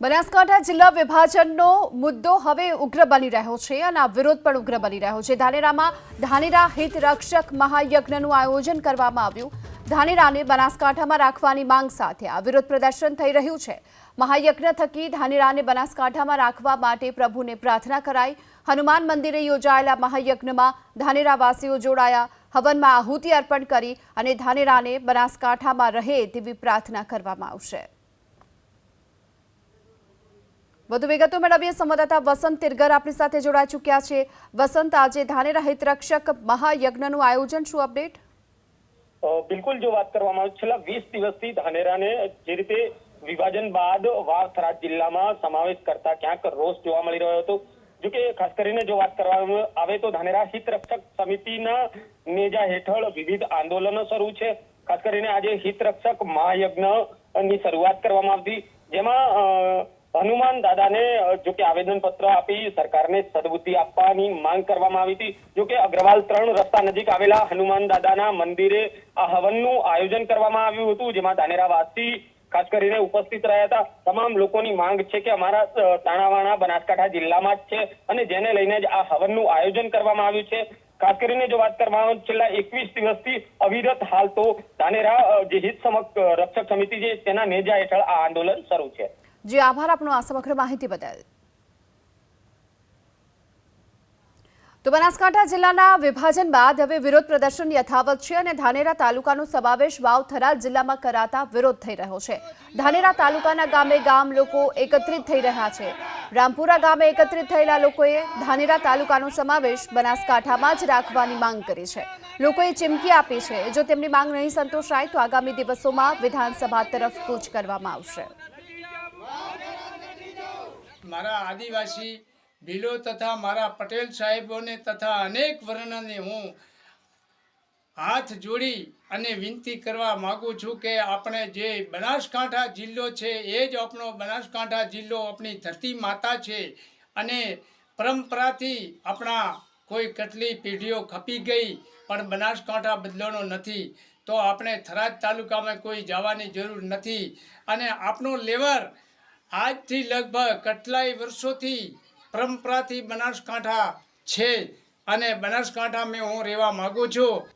બનાસકાંઠા જિલ્લા વિભાજનનો મુદ્દો હવે ઉગ્ર બની રહ્યો છે અને આ વિરોધ પણ ઉગ્ર બની રહ્યો છે। ધાનેરામાં ધાનેરા હિત રક્ષક મહાયજ્ઞનું આયોજન કરવામાં આવ્યું। ધાનેરાને બનાસકાંઠામાં રાખવાની માંગ સાથે આ વિરોધ પ્રદર્શન થઈ રહ્યું છે। મહાયજ્ઞ થકી ધાનેરાને બનાસકાંઠામાં રાખવા માટે પ્રભુને પ્રાર્થના કરાઈ। હનુમાન મંદિરે યોજાયેલા મહાયજ્ઞમાં ધાનેરાવાસીઓ જોડાયા। હવનમાં આહુતિ અર્પણ કરી અને ધાનેરાને બનાસકાંઠામાં રહે તેવી પ્રાર્થના કરવામાં આવશે। વધુ વિગતો મેળવીએ સંવાદદાતા વસંત તિરગર આપણી સાથે જોડાઈ ચૂક્યા છે। વસંત, આજે ધાનેરા હિત રક્ષક મહાયજ્ઞનું આયોજન, શું અપડેટ? બિલકુલ, જો વાત કરવામાં આવે છેલ્લા 20 દિવસથી ધાનેરાને જે રીતે વિભાજન બાદ વાવ-થરાદ જિલ્લામાં સમાવેશ કરતા ક્યાંક રોષ જોવા મળી રહ્યો હતો। જો કે ખાસ કરીને જો વાત કરવામાં આવે તો ધાનેરા હિત રક્ષક સમિતિના નેજા હેઠળ વિવિધ આંદોલનો શરૂ છે। ખાસ કરીને આજે હિત રક્ષક મહાયજ્ઞની શરૂઆત કરવામાં આવી, જેમાં હનુમાન દાદાને જો કે આવેદન પત્ર આપી સરકારને સદબુદ્ધિ આપવાની માંગ કરવામાં આવી હતી। જો કે અગ્રવાલ 3 રસ્તા નજીક આવેલા હનુમાન દાદાના મંદિરે આ હવનનું આયોજન કરવામાં આવ્યું હતું, જેમાં ધાનેરાવાસી ખાસ કરીને ઉપસ્થિત રહ્યા હતા। તમામ લોકોની માંગ છે કે અમારા તાણાવાણા બનાસકાંઠા જિલ્લામાં જ છે અને જેને લઈને જ આ હવનનું આયોજન કરવામાં આવ્યું છે। ખાસ કરીને જો વાત કરવામાં આવે છેલ્લા 21 દિવસથી અવિરત હાલ તો ધાનેરા જે હિત રક્ષક સમિતિ છે તેના નેજા હેઠળ આ આંદોલન શરૂ છે। જી આભાર આપનો આ સમગ્ર માહિતી બદલ। તો બનાસકાંઠા જિલ્લાના વિભાજન બાદ હવે વિરોધ પ્રદર્શન યથાવત છે અને ધાનેરા તાલુકાનો સમાવેશ વાવ-થરાદ જિલ્લામાં કરાતા વિરોધ થઈ રહ્યો છે। ધાનેરા તાલુકાના ગામે ગામ લોકો એકત્રિત થઈ રહ્યા છે। રામપુરા ગામે એકત્રિત થયેલા લોકોએ ધાનેરા તાલુકાનો સમાવેશ બનાસકાંઠામાં જ રાખવાની માંગ કરી છે। લોકોએ ચીમકી આપી છે, જો તેમની માંગ નહીં સંતોષાય તો આગામી દિવસોમાં વિધાનસભા તરફ કૂચ કરવામાં આવશે। મારા આદિવાસી ભીલો તથા મારા પટેલ સાહેબોને તથા અનેક વર્ણને હું હાથ જોડી અને વિનંતી કરવા માગું છું કે આપણે જે બનાસકાંઠા જિલ્લો છે એ જ આપણો બનાસકાંઠા જિલ્લો આપણી ધરતી માતા છે અને પરંપરાથી આપણા કોઈ કેટલી પેઢીઓ ખપી ગઈ પણ બનાસકાંઠા બદલવાનો નથી, તો આપણે થરાદ તાલુકામાં કોઈ જવાની જરૂર નથી અને આપણો લેવર આજથી લગભગ કેટલાય વર્ષોથી પરંપરાથી બનાસકાંઠા છે અને બનાસકાંઠામાં હું રહેવા માગું છું।